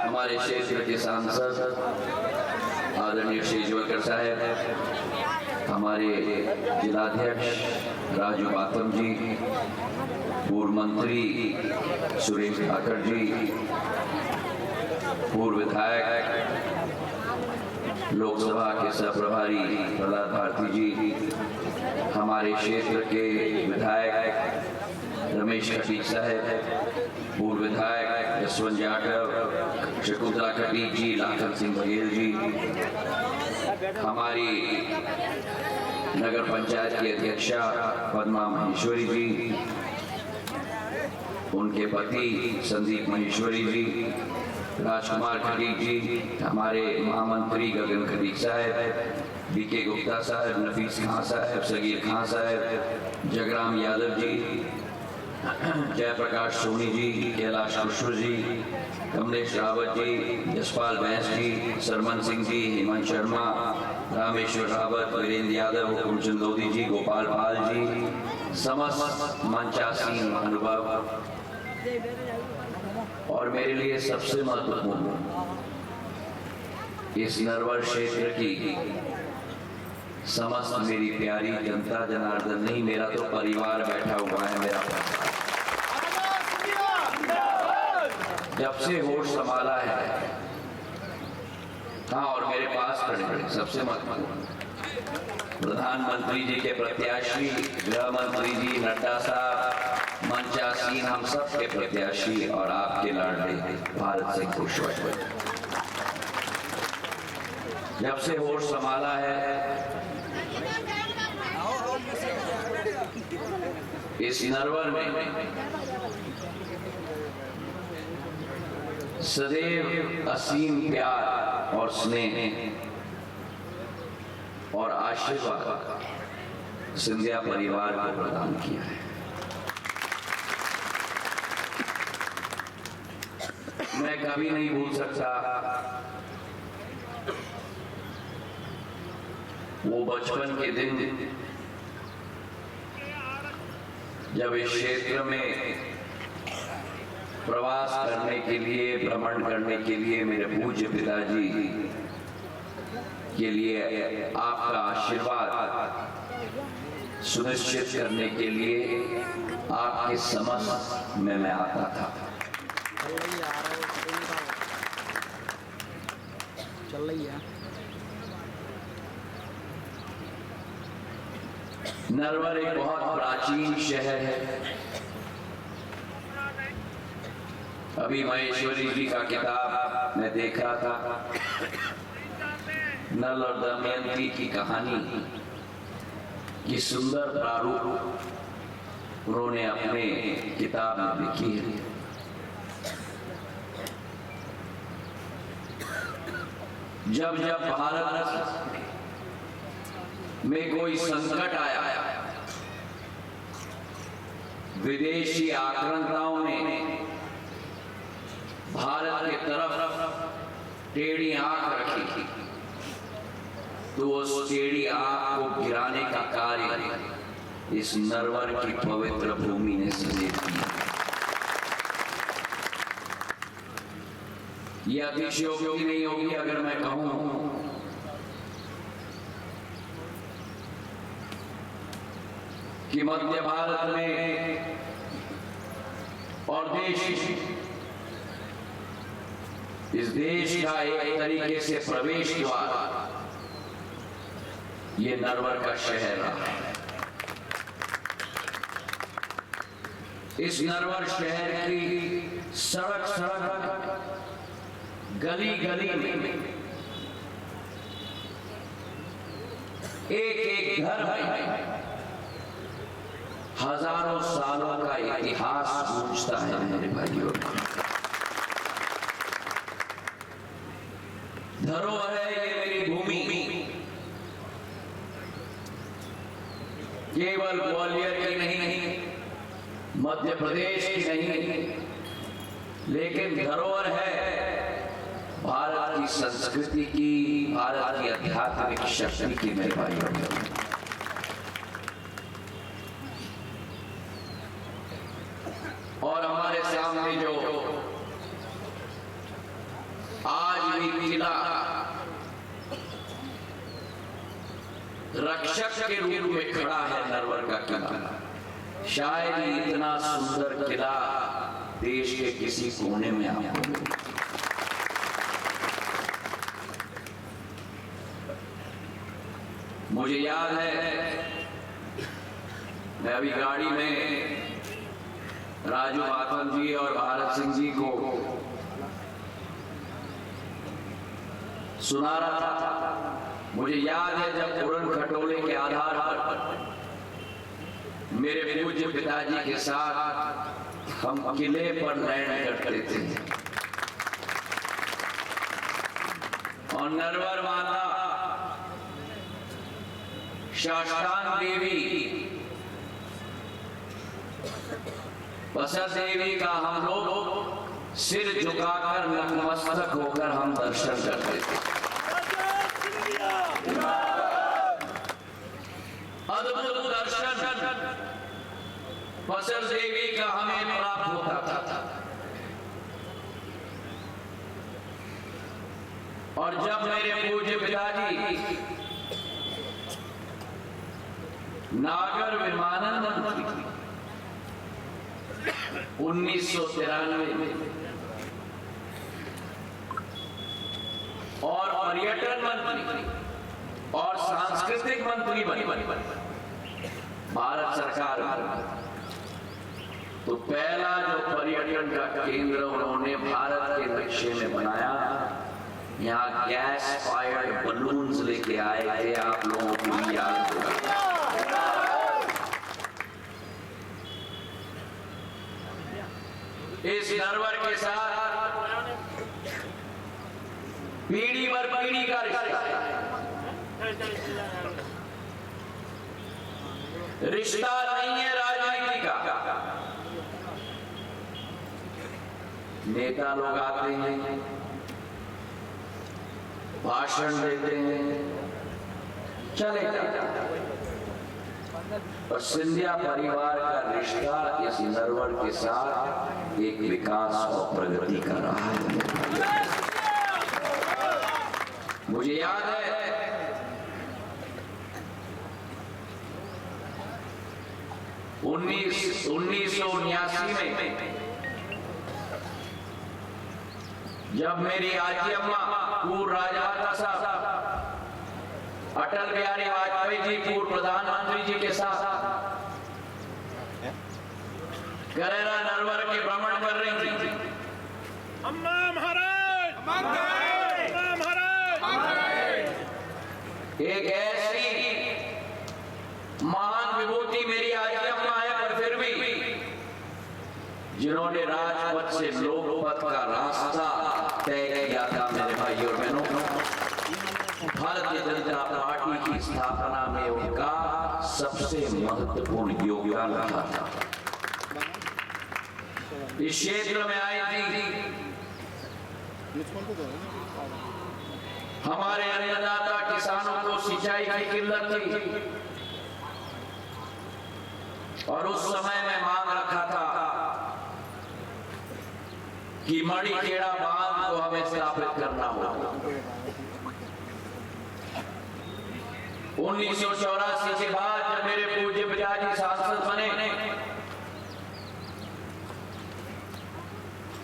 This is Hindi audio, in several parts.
हमारे क्षेत्र के सांसद आदरणीय श्री शिवकर साहब, हमारे जिलाध्यक्ष राजू बातम जी, पूर्व मंत्री सुरेश ठाकर जी, पूर्व विधायक लोकसभा के सह प्रभारी प्रहलाद भारती जी, हमारे क्षेत्र के विधायक रमेश खटीक साहब, पूर्व विधायक यशवंत यादव, शकुंतला खटीक जी, लाखन सिंह बघेल जी, हमारी नगर पंचायत की अध्यक्षा पद्मा महेश्वरी जी, उनके पति संदीप महेश्वरी जी, राजकुमार खटीक जी, हमारे महामंत्री गगन खटीक साहब, बीके गुप्ता साहब, नफीस खां साहब, सगीर खां साहब, जगराम यादव जी, जयप्रकाश सोनी जी, कैलाश खुशरू जी, कमलेश रावत जी, यशपाल बैंस जी, सरमन सिंह जी, हेमंत शर्मा, रामेश्वर रावत, वीरेंद्र यादव, कुलचंद लोधी जी, गोपाल भाल जी, समस्त मंचासीन महानुभाव और मेरे लिए सबसे महत्वपूर्ण इस नरवर क्षेत्र की समस्त मेरी प्यारी जनता जनार्दन नहीं, मेरा तो परिवार बैठा हुआ है। मेरा जब से होश संभाला है, हाँ, और मेरे पास खड़े खड़े सबसे महत्वपूर्ण प्रधानमंत्री जी के प्रत्याशी, गृह मंत्री जी नड्डा साहब, मंचासीन हम सब के प्रत्याशी और आपके लाडले भारत सिंह कुशवाहा, जब से होश संभाला है इस नरवर में सदैव असीम प्यार और स्नेह और आशीर्वाद सिंधिया परिवार को प्रदान किया है। मैं कभी नहीं भूल सकता वो बचपन के दिन जब इस क्षेत्र में प्रवास करने के लिए, भ्रमण करने के लिए मेरे पूज्य पिताजी के लिए आपका आशीर्वाद सुनिश्चित करने के लिए आपके समक्ष में मैं आता था। चल रही है। नरवर एक बहुत प्राचीन शहर है। अभी महेश्वरी जी का किताब मैं देख रहा था, नल और दमयंती की कहानी की सुंदर प्रारूप उन्होंने अपने किताब में लिखी है। जब जब भारत में कोई संकट आया, विदेशी आक्रांताओं ने भारत की तरफ टेढ़ी आंख रखी, तो उस टेढ़ी आंख को गिराने का कार्य इस नरवर की पवित्र भूमि ने सदैव किया। यह अतिशयोक्ति नहीं होगी अगर मैं कहूं कि मध्य भारत में और इस देश का एक तरीके से प्रवेश द्वार ये नरवर का शहर रहा है। इस नरवर शहर की सड़क सड़क, गली गली में, एक एक घर में हजारों सालों का इतिहास गूंजता है। मेरे भाइयों, धरोहर है ये मेरी भूमि, केवल ग्वालियर की नहीं, मध्य प्रदेश की नहीं, लेकिन धरोहर है भारत की संस्कृति की, भारत की आध्यात्मिक शक्ति की। मेरे भाइयों, और हमारे सामने जो आज भी किला रक्षक के रूप में खड़ा है। नरवर का किला शायद ही इतना सुंदर किला देश के किसी कोने में आपको मिले। मुझे याद है मैं अभी गाड़ी में राजू माथुर जी और भारत सिंह जी को सुना रहा था। मुझे याद है जब उड़न खटोले के आधार पर मेरे पूज्य पिताजी के साथ हम किले पर लैंड करते थे और नरवर माता शास्त्रांग देवी बसर देवी का हम लोग सिर झुकाकर नतमस्तक होकर हम दर्शन करते थे। अद्भुत दर्शन बसर देवी का हमें प्राप्त होता था। और जब मेरे पूज्य पिताजी नागर विमानन मंत्री 1993 में और पर्यटन मंत्री और सांस्कृतिक मंत्री बने भारत सरकार में, तो पहला जो पर्यटन का केंद्र उन्होंने भारत के नक्शे में बनाया, यहाँ गैस फायर्ड बलून्स लेके आए थे। आप लोगों को भी याद होगा। इस नरवर के साथ पीढ़ी पर पीढ़ी का रिश्ता नहीं है राजनीति का। नेता लोग आते हैं, भाषण देते हैं, चले जाते हैं, और सिंधिया परिवार का रिश्ता इस नरवर के साथ एक विकास और प्रगति का रहा है। मुझे याद है 1979 में जब मेरी आजी अम्मा पूर्व राजमाता साहब अटल बिहारी वाजपेयी जी पूर्व प्रधानमंत्री जी के साथ गरेरा नरवर के भ्रमण कर रही थी, अम्मा महाराज, अम्मा महाराज, एक ऐसी महान विभूति मेरी आजी अम्मा है, पर फिर भी जिन्होंने राजपथ से लोकपथ का रास्ता तय किया था। मेरे भाई और बहनों, भारतीय जनता पार्टी की स्थापना में उनका सबसे महत्वपूर्ण योगदान रहा था। इस क्षेत्र में आई थी, हमारे अन्नदाता किसानों को सिंचाई की किल्लत थी और उस समय में मांग रखा था कि मणिखेड़ा बांध को हमें स्थापित करना होगा। 1984 के बाद जब मेरे पूज्य पिताजी सांसद बने,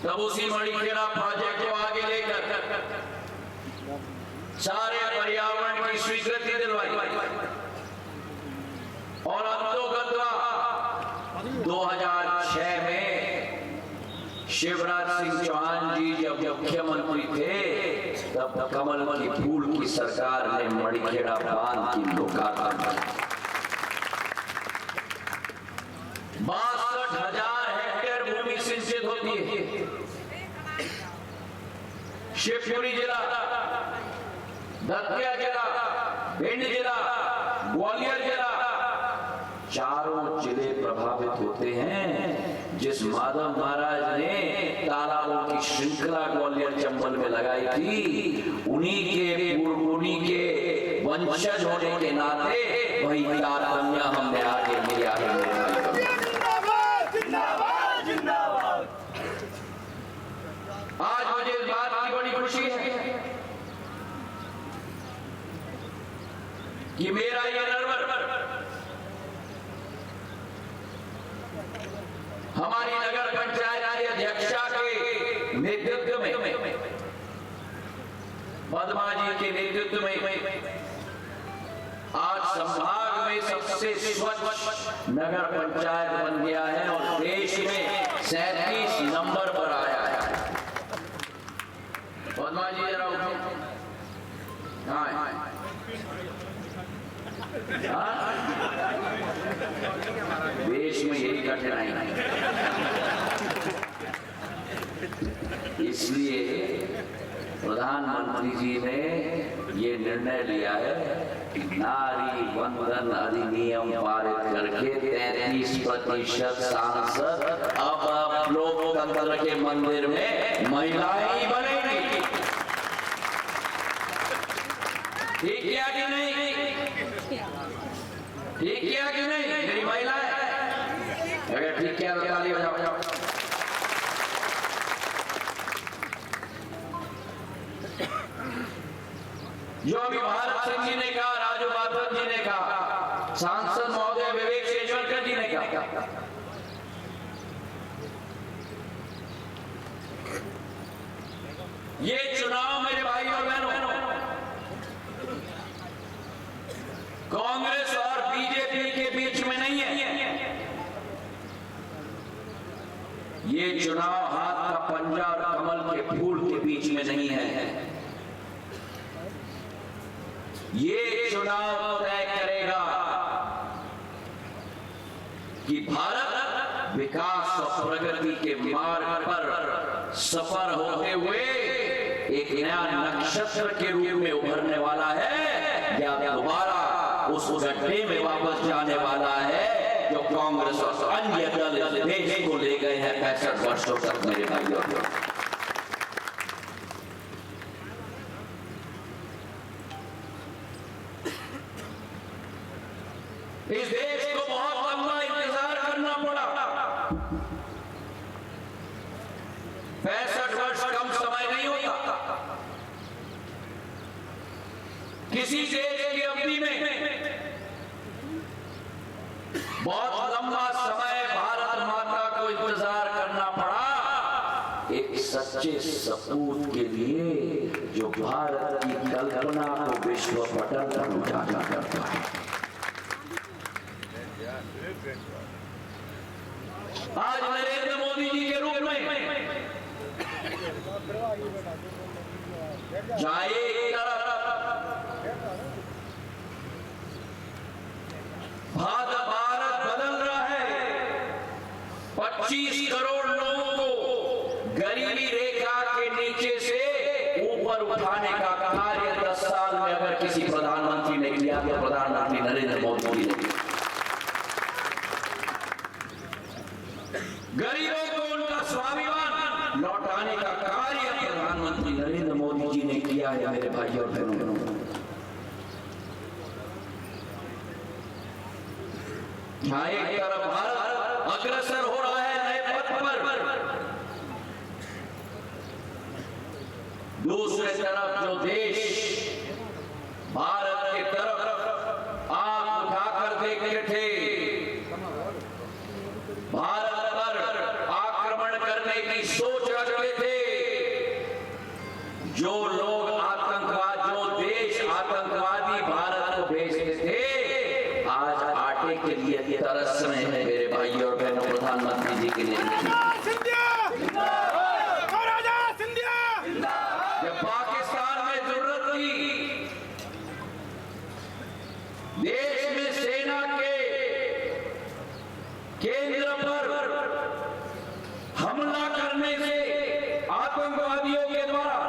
तब उसी मणिखेड़ा प्रोजेक्ट को आगे लेकर सारे पर्यावरण की स्वीकृति दिलवाई और अंतोगत्वा 2006 में शिवराज सिंह चौहान जी जब मुख्यमंत्री थे, तब कमल की फूल की सरकार ने मणिखेड़ा बांध की लोकार्पण की। 62,000 हेक्टेयर भूमि सिंचित होती है। शिवपुरी जिला, दतिया जिला, भिंड जिला, ग्वालियर जिला, चारों जिले प्रभावित होते हैं। जिस माधव महाराज ने तालाबों की श्रृंखला ग्वालियर चंबल में लगाई थी, उन्हीं के वंशज होने के नाते वही तारतम्य हमने आगे लिया है। आज मुझे इस बात की बड़ी खुशी खुशी है कि मेरा ये नरवर हमारी नगर पंचायत की अध्यक्षा के नेतृत्व में, पद्मा जी के नेतृत्व में आज संभाग में सबसे स्वच्छ नगर पंचायत बन गया है और देश में 37 नंबर पर आया है। पद्मा जी जरा उठो। कहाँ है? देश में यही कठिनाई है, इसलिए प्रधानमंत्री जी ने ये निर्णय लिया है कि नारी वंदन अधिनियम पारित करके 33% सांसद अब लोकतंत्र के मंदिर में महिलाएं ही बनेंगी। ठीक किया कि नहीं? ठीक किया कि नहीं? मेरी महिलाएं अगर ठीक किया तो ताली बजाओ। जो अभी भारत सिंह जी ने कहा, राजू माधव जी ने कहा, सांसद महोदय विवेक शेजवलकर जी ने कहा, ये चुनाव मेरे भाई और बहनों कांग्रेस और बीजेपी के बीच में नहीं है। ये चुनाव हाथ का पंजा और कमल के फूल के बीच में नहीं है। ये चुनाव तय करेगा कि भारत विकास और प्रगति के मार्ग पर सफर होते हुए एक नया नक्षत्र के रूप में उभरने वाला है या दोबारा उस गड्ढे में वापस जाने वाला है जो कांग्रेस और अन्य दल इस देश को ले गए हैं 65 वर्षों तक। मेरे भाइयों, इस देश को बहुत लंबा इंतजार करना पड़ा। 65 वर्ष कम समय नहीं होता। किसी देश की अवधि में बहुत लंबा समय भारत माता को इंतजार करना पड़ा एक सच्चे सपूत के लिए जो भारत की कल्पना को विश्व पटल पर उजागर करता है। आज नरेंद्र मोदी जी के रूप में जहां एक तरफ भारत बदल रहा है, 25 करोड़ लोगों को गरीबी रेखा के नीचे से ऊपर उठाने का कार्य 10 साल में अगर किसी प्रधानमंत्री ने किया तो प्रधानमंत्री नरेंद्र मोदी जी ने। गरीबों को उनका स्वाभिमान लौटाने का कार्य प्रधानमंत्री नरेंद्र मोदी जी ने किया है। मेरे भाइयों और बहनों, जहां एक तरफ भारत अग्रसर हो रहा है नए पथ पर, दूसरे तरफ जो देश भारत की तरफ आंख उठाकर देखते थे, भारत पर आक्रमण करने की सोच रखते थे, जो लोग आतंकवाद, जो देश आतंकवादी भारत को भेजते थे, आज आटे के लिए तरस रहे हैं। मेरे भाइयों और बहनों, प्रधानमंत्री जी के लिए जब पाकिस्तान में जरूरत थी, देश में सेना के केंद्र पर हमला करने से आतंकवादियों के द्वारा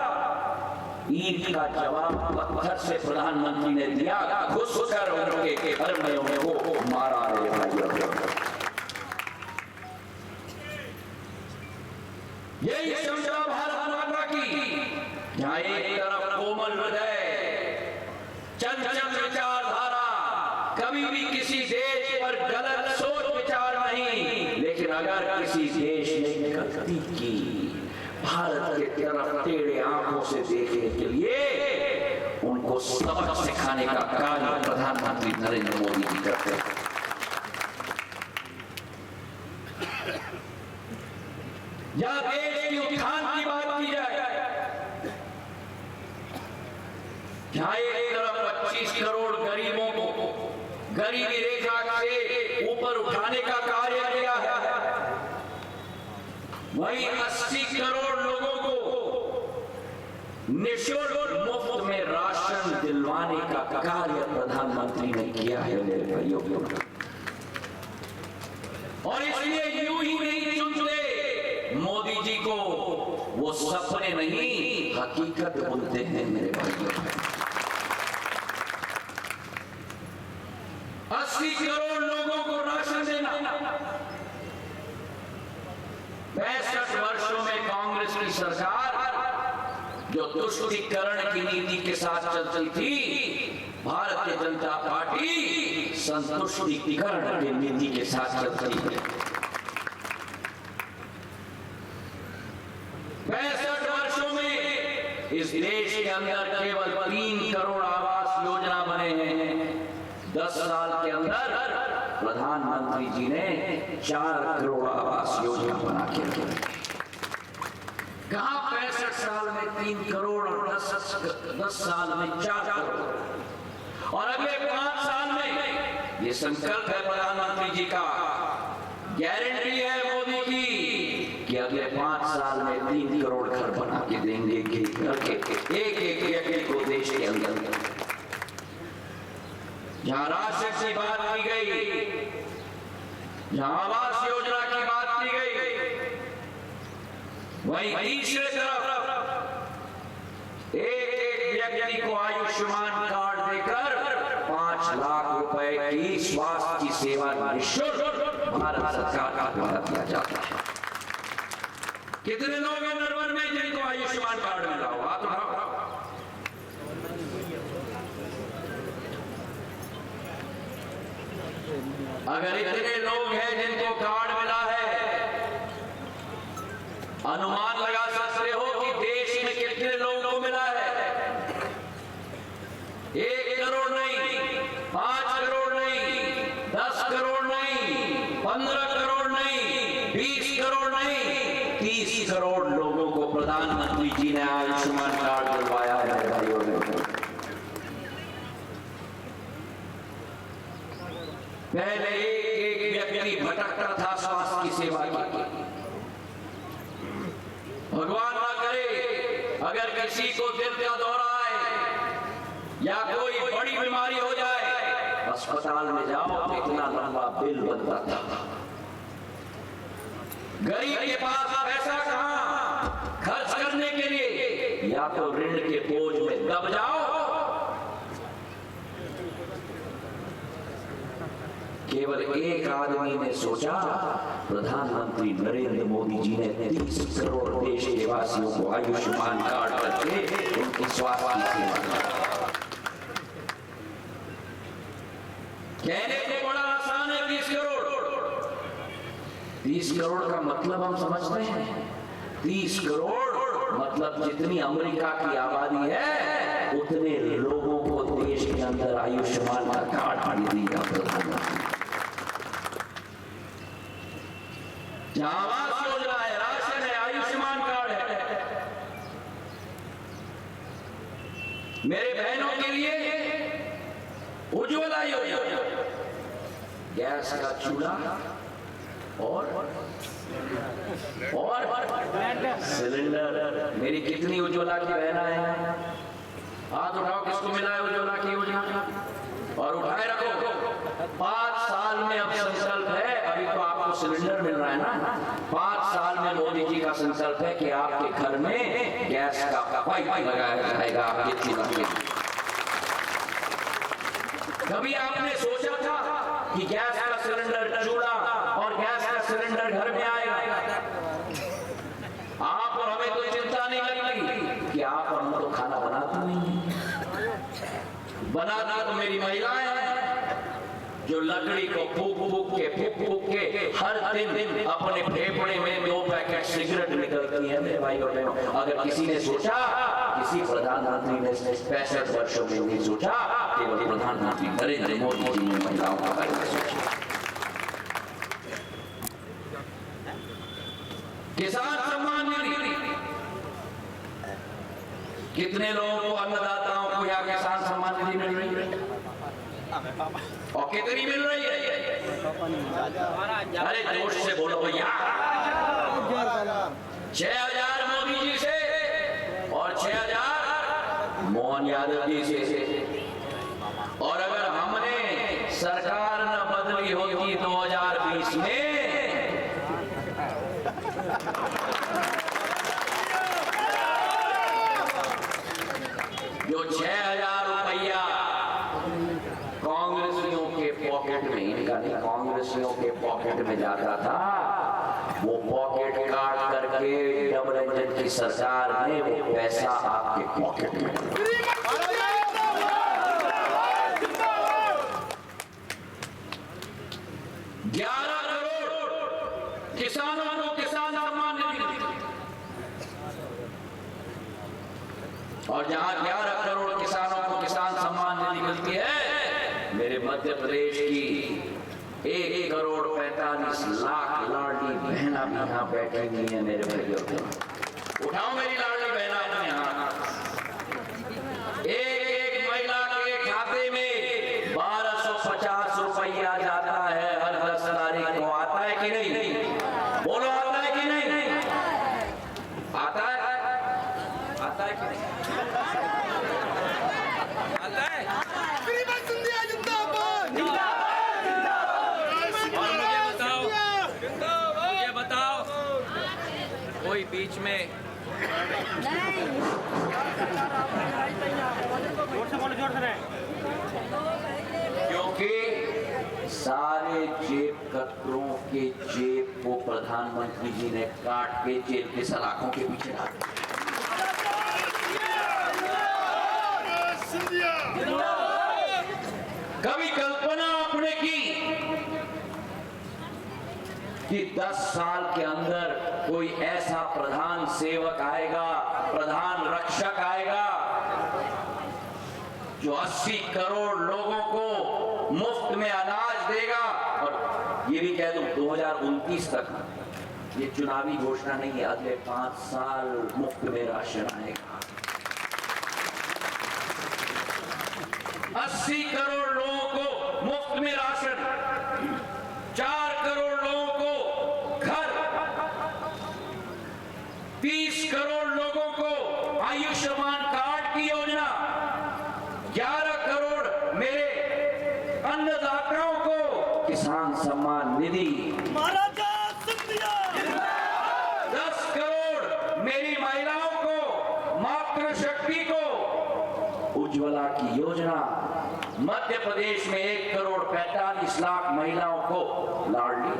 ईद का जवाब पत्थर से प्रधानमंत्री ने दिया, घुसकर उनके घर में उनको मारा। रहे भाइयों, यही क्षमता भारत माता की, जहां एक तरफ कोमल हृदय, चंचल विचारधारा, कभी भी किसी देश पर गलत सोच विचार नहीं, लेकिन अगर किसी देश ने गलती की, भारत के तरफ टेढ़े आंखों से देखने के लिए उनको सबक सिखाने का कार्य प्रधानमंत्री नरेंद्र मोदी जी करते हैं। जहां देश के उत्थान की बात की जाए, जहां एक तरफ 25 करोड़ गरीबों को गरीबी रेखा से ऊपर उठाने का कार्य किया है, वहीं 80 करोड़ लोगों को निःशुल्क मुफ्त में राशन दिलवाने का कार्य प्रधानमंत्री ने किया है मेरे भाइयों। और इसलिए यूं ही नहीं चुनते मोदी जी को, वो सपने नहीं हकीकत बोलते हैं मेरे भाइयों। 80 करोड़ लोगों को राशन देना, 65 वर्षों में कांग्रेस की सरकार जो तुष्टीकरण की नीति के साथ चलती थी, भारतीय जनता पार्टी संतुष्टीकरण की नीति के साथ चलती है। 65 वर्षों में इस देश के अंदर केवल 3 करोड़ आवास योजना बने हैं। 10 साल के अंदर प्रधानमंत्री जी ने 4 करोड़ आवास योजना बना के रखी। कहां 65 साल में 3 करोड़ और 10 साल में 4 करोड़। और अगले 5 साल में ये संकल्प है प्रधानमंत्री जी का, गारंटी है मोदी की कि अगले 5 साल में 3 करोड़ घर बना के देंगे कि घर के एक व्यक्ति को देश के अंदर। जहां राशन की बात की गई, जहां आवास योजना की बात की गई, वहीं तीसरे तरफ एक व्यक्ति को आयुष्मान कार्ड देकर 5 लाख रुपए की स्वास्थ्य की सेवा निःशुल्क भारत सरकार का द्वारा दिया जाता है। कितने लोग हैं नरवर में जिनको आयुष्मान कार्ड मिला हो? हाथ उठाओ। अगर इतने लोग हैं जिनको कार्ड मिला है, अनुमान लगा सकते हो कि देश में कितने लोगों को मिला है? 1 करोड़ नहीं, 5 करोड़ नहीं, 10 करोड़ नहीं, 15 करोड़ नहीं, 20 करोड़ नहीं, 30 करोड़ लोगों को प्रधानमंत्री जी ने आयुष्मान कार्ड दिलवाया है। पहले एक व्यक्ति भटकता था स्वास्थ्य की सेवा के। भगवान ना करे अगर किसी को दिल का दौरा आए या कोई बड़ी बीमारी हो जाए, अस्पताल में जाओ तो इतना लंबा बिल बनता था। गरीब के पास पैसा कहां खर्च करने के लिए, या तो ऋण के बोझ में दब जाओ। केवल एक आदमी ने सोचा, प्रधानमंत्री नरेंद्र मोदी जी ने 30 करोड़ देश के वासियों को आयुष्मान कार्ड करके उनकी स्वास्थ्य की सेवा। कहने को बड़ा आसान है 30 करोड़। 30 करोड़ का मतलब हम समझते हैं। 30 करोड़ मतलब जितनी अमेरिका की आबादी है उतने लोगों को देश के अंदर आयुष्मान का कार्ड दे दिया प्रधानमंत्री। जहां आवास योजना है, राशन है, आयुष्मान कार्ड है। मेरे बहनों के लिए उज्ज्वला योजना, गैस का चूल्हा और सिलेंडर। मेरी कितनी उज्ज्वला की बहना है? हाथ उठाओ किसको मिला है उज्ज्वला की योजना, और उठाए रखो। 5 साल में अब संकल्प है, अभी तो आपको सिलेंडर मिल रहा है ना, 5 साल में मोदी जी का संकल्प है कि आपके घर में गैस का पाइप लगाया जाएगा आपके चूल्हा में। कभी आपने सोचा था कि गैस का सिलेंडर, चूल्हा और गैस का सिलेंडर घर में आएगा? आप और हमें कोई चिंता नहीं लगती कि आप और हम तो खाना बनाते नहीं, बनाती तो मेरी महिलाएं हैं जो लकड़ी को फूक फूक के हर दिन अपने फेफड़े में 2 पैकेट सिगरेट निकलती है। मेरे भाई और बहनों, अगर किसी ने सोचा, किसी प्रधानमंत्री ने 65 वर्षों में नहीं सोचा, केवल प्रधानमंत्री नरेंद्र मोदी जी ने महिलाओं के बारे में सोचा। किसान सम्मान निधि, कितने लोगों को, अन्नदाताओं को यहाँ किसान सम्मान निधि मिल रही है और कितनी मिल रही है? अरे जोश से बोलो भैया। 6,000 मोदी जी से और 6,000 मोहन यादव जी से। और अगर हमने सरकार न बदली होती 2020 में, जो 6,000 रुपया कांग्रेसियों के पॉकेट में, इनका नहीं, कांग्रेसियों के पॉकेट में जाता था, वो पॉकेट काट करके डबल इंजन की सरकार ने वो पैसा आपके पॉकेट में। 11 करोड़ किसानों को किसान सम्मान निधि, और जहां 11 करोड़ किसानों को किसान सम्मान निधि मिलती है, मेरे मध्य प्रदेश की 1 करोड़ 45 लाख लाडली बहना भी यहाँ बैठी हुई है। मेरे भाइयों, उठाओ मेरी लाडली बहना अपने हाथ। एक महिला के खाते में 1250 रुपया जाता है हर 10 तारीख को। आता है कि नहीं? बोलो, आता है कि नहीं? आता है? आता है कि नहीं? आता है? मुझे बताओ, कोई बीच में क्योंकि सारे जेब कतरों के जेब को प्रधानमंत्री जी ने काट के जेल के सलाखों के पीछे डाल दिया। कभी कल्पना आपने की कि 10 साल के अंदर कोई ऐसा प्रधान सेवक आएगा, प्रधान रक्षक आएगा, जो 80 करोड़ लोगों को मुफ्त में अनाज देगा? और ये भी कह दूं, 2029 तक, ये चुनावी घोषणा नहीं है, अगले 5 साल मुफ्त में राशन आएगा। 80 करोड़ लोगों को मुफ्त में राशन, 4 करोड़ लोगों को घर, 30 करोड़ लोगों को आयुष्मान कार्ड की योजना, 11 करोड़ मेरे अन्नदाताओं को किसान सम्मान निधि, 10 करोड़ मेरी महिलाओं को मातृशक्ति को उज्ज्वला की योजना, मध्य प्रदेश में 1 करोड़ 45 लाख महिलाओं को लाडली,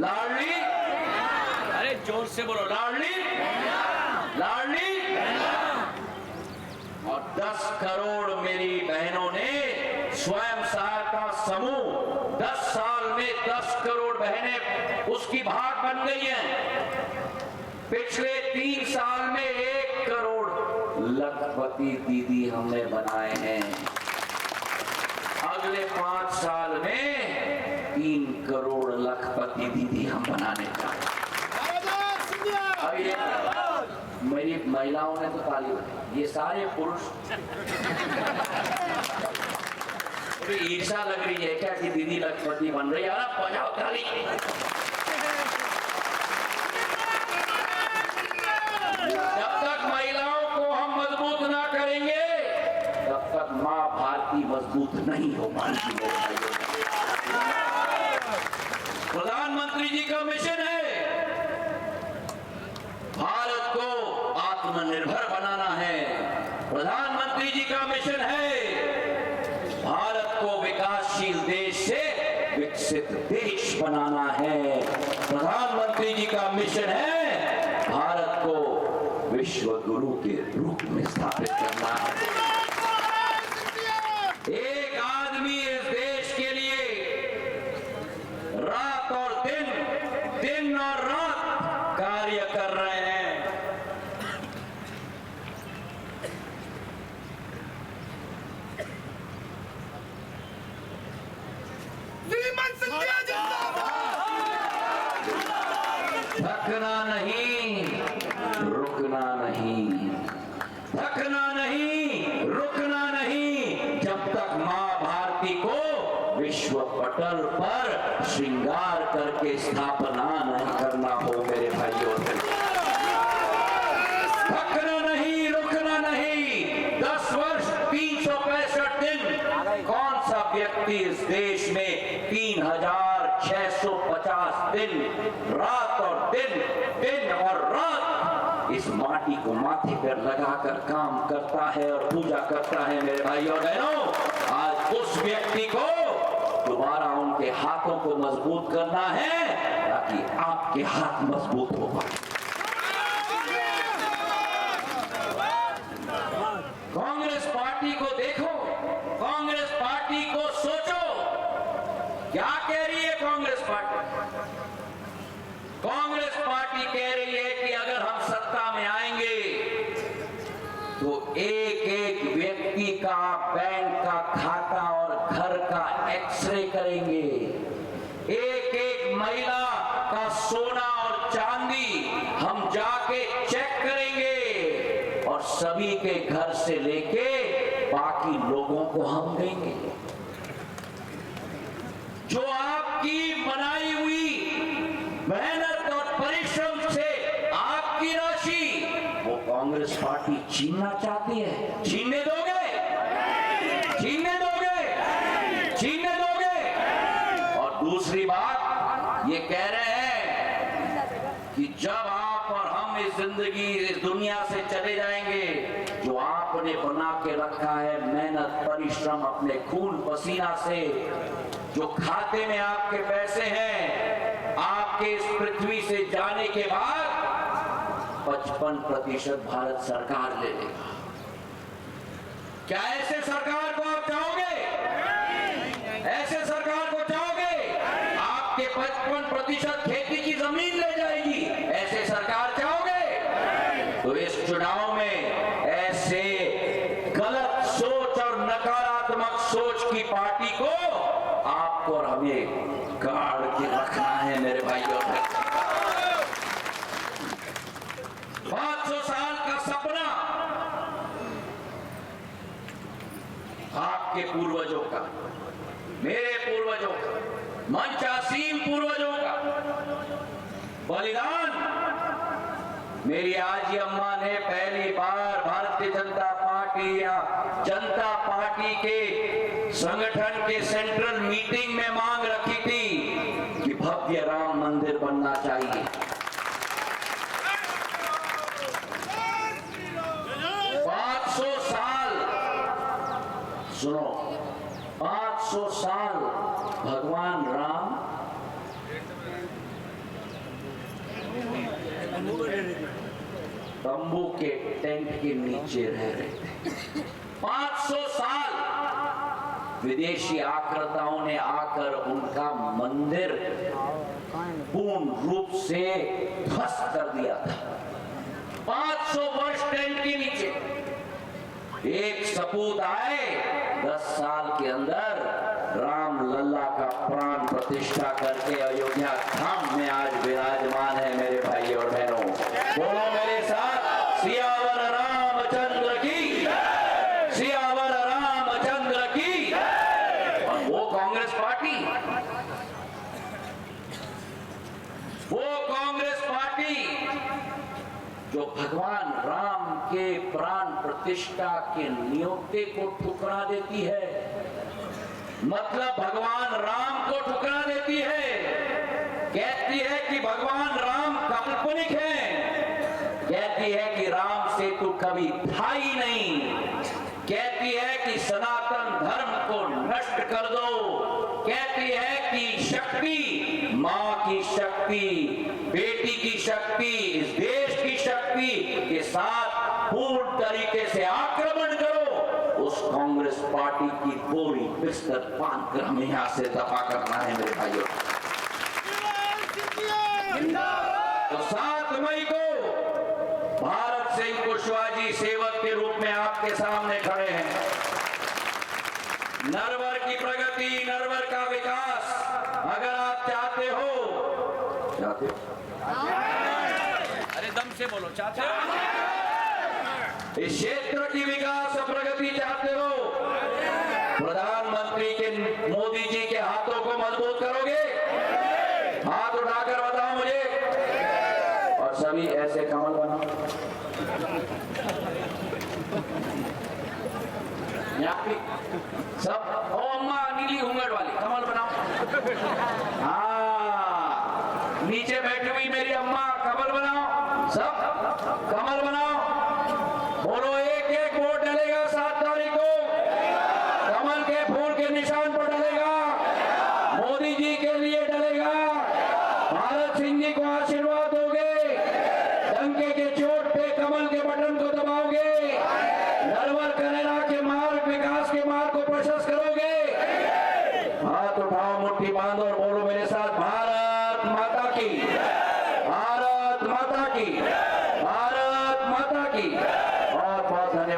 लाडली, अरे जोर से बोलो, लाडली, लाडली। और 10 करोड़ मेरी बहनों ने स्वयं सहायता समूह, 10 साल में 10 करोड़ बहनें उसकी भाग बन गई हैं। पिछले 3 साल में 1 करोड़ लखपति दीदी हमने बनाए हैं। अगले 5 साल में 3 करोड़ लखपति दीदी हम बनाने का। अब ये मेरी महिलाओं ने तो ताली बजाई, ये सारे पुरुष ईर्षा लग रही है क्या कि दीदी लखपति बन रही है? बजाओ ताली। जब तक महिलाओं को हम मजबूत ना करेंगे, तब तक मां भारती मजबूत नहीं हो पाएगी। प्रधानमंत्री जी का मिशन है भारत को आत्मनिर्भर बनाना है। प्रधानमंत्री जी का मिशन है भारत को विकासशील देश से विकसित देश बनाना है। प्रधानमंत्री जी का मिशन है भारत को विश्व गुरु के रूप में स्थापित करना है। एक आदमी इस देश के लिए रात और दिन, दिन और रात कार्य कर रहे हैं। थकना नहीं, रुकना नहीं, थकना नहीं, रुकना नहीं, जब तक मां भारती को विश्व पटल पर श्रृंगार करके स्थापना नहीं करना हो मेरे भाइयों। थकना नहीं, रुकना नहीं। 10 वर्ष 365 दिन, कौन सा व्यक्ति इस देश में 3650 दिन रात और दिन, दिन और रात इस माटी को माथे पर लगाकर काम करता है और पूजा करता है मेरे भाई और बहनों। आज उस व्यक्ति को दोबारा उनके हाथों को मजबूत करना है ताकि आपके हाथ मजबूत हो पाए। कांग्रेस पार्टी को देखो, कांग्रेस पार्टी को सोचो, क्या कह रही है कांग्रेस पार्टी? कांग्रेस पार्टी कह रही है कि अगर हम सत्ता में आएंगे तो एक एक व्यक्ति का बैंक का खाता और घर का एक्सरे करेंगे, एक एक महिला का सोना और चांदी हम जाके चेक करेंगे और सभी के घर से लेके बाकी लोगों को हम देंगे। जो आपकी बनाई हुई मेहनत और परिश्रम से आपकी राशि वो कांग्रेस पार्टी छीनना चाहती है। छीनने दोगे? छीनने दोगे? छीनने दोगे? और दूसरी बात ये कह रहे हैं कि जब आप और हम इस जिंदगी, इस दुनिया से चले जाएंगे, जो आपने बना के रखा है मेहनत परिश्रम अपने खून पसीना से, जो खाते में आपके पैसे हैं, आपके इस पृथ्वी से जाने के बाद 55% भारत सरकार ले लेगा। क्या ऐसे सरकार को आप चाहोगे? ऐसे सरकार को चाहोगे? आपके 55% खेती की जमीन ले जाएगी, ऐसे सरकार चाहोगे? तो इस चुनाव में ऐसे गलत सोच और नकारात्मक सोच की पार्टी को आपको और हमें गाड़ के रखना है मेरे भाइयों। 500 साल का सपना आपके पूर्वजों का, मेरे पूर्वजों का, मंचासीन पूर्वजों का बलिदान। मेरी आजी अम्मा ने पहली बार भारतीय जनता पार्टी या जनता पार्टी के संगठन के सेंट्रल मीटिंग में मांग रखी थी कि भव्य राम मंदिर बनना चाहिए। 500 साल, सुनो, 500 साल भगवान राम तंबू के टेंट के नीचे रह रहे थे। 500 साल विदेशी आक्रताओं ने आकर उनका मंदिर पूर्ण रूप से ध्वस्त कर दिया था। 500 वर्ष टेंट के नीचे। एक सपूत आए, 10 साल के अंदर राम लल्ला का प्राण प्रतिष्ठा करके अयोध्या धाम में आज विराजमान है मेरे भाई और बहनों। बोलो मेरे साथ, सियावर रामचंद्र की, सियावर रामचंद्र की। और वो कांग्रेस पार्टी, वो कांग्रेस पार्टी जो भगवान राम के प्राण प्रतिष्ठा के नियोक्ते को ठुकरा देती है, मतलब भगवान राम को ठुकरा देती है, कहती है कि भगवान राम काल्पनिक है, कहती है कि राम सेतु कभी था ही नहीं, कहती है कि सनातन धर्म को नष्ट कर दो, कहती है कि शक्ति, मां की शक्ति, बेटी की शक्ति, इस देश की शक्ति के साथ पूर्ण तरीके से आक्रमण करो। उस कांग्रेस कांग्रेस पार्टी की पूरी बिस्तर पान कर हमें यहाँ से दफा करना है मेरे भाइयों। तो 7 मई को भारत सिंह कुशवाहा जी सेवक के रूप में आपके सामने खड़े हैं। नरवर की प्रगति, नरवर का विकास अगर आप चाहते हो, अरे दम से बोलो, चाहते हो? इस क्षेत्र की विकास और प्रगति चाहते हो, प्रधानमंत्री के मोदी जी के हाथों को मजबूत करोगे? हाथ उठाकर बताओ मुझे। और सभी ऐसे कमल बनाओ। यहाँ पे सब ओ अम्मा नीली घूंघट वाली कमल बनाओ। हाँ, नीचे बैठी हुई मेरी अम्मा कमल बनाओ, सब कमल बनाओ। बोलो, एक एक वोट डलेगा 7 तारीख को, कमल के फूल के निशान पर डलेगा, मोदी जी के लिए डलेगा। भारत सिंह जी को आशीर्वाद दोगे, डंके के चोट पे कमल के बटन को दबाओगे, नरवर करेला के मार्ग, विकास के मार्ग को प्रशस्त करोगे। हाथ उठाओ, मुट्ठी बांधो और बोलो मेरे साथ, भारत माता की, भारत माता की, भारत माता की। बहुत बहुत धन्यवाद।